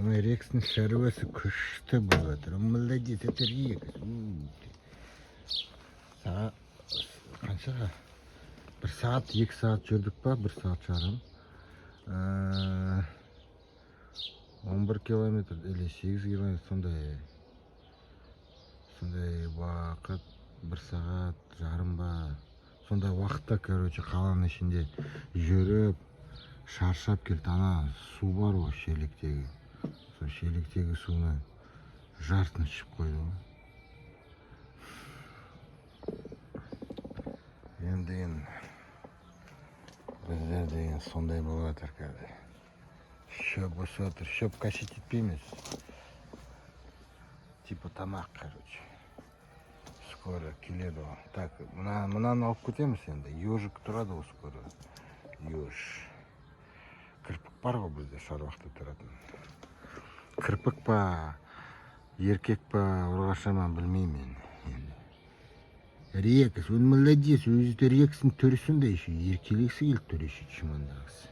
Рекстің шаруасы күшті болып жатыр. Молодец, это рек. Қаншаға? 1 сағат, 2 сағат жүрдік па? 1 сағат жарым. 11 километр или 8 километр сондай уақыт, 1 сағат жарым ба. Сондай уақытта, короче, қаланың ішінде жүріп, шаршап келді. Ана су бар ғой, шелектегі. Сол шелектегі суны жартыны ішіп қойды ғой. Енді біздер деген сондай болып жатыр қазір. Шөп өсіп отыр, шөп кашет етпейміз. Типа тамақ, короче. Скоро келеді ғой. Так, мынаны алып кетеміз енді. Ежик тұрады ғой скоро. Еж. Кірпік бар ғой бізде шаруақта тұратын. Кірпік па, еркек па, ұрғашаман білмеймін енді. Рекс, он молодец, өзі рексің түрісінде еще еркелексі келіп түреші чымандағысы.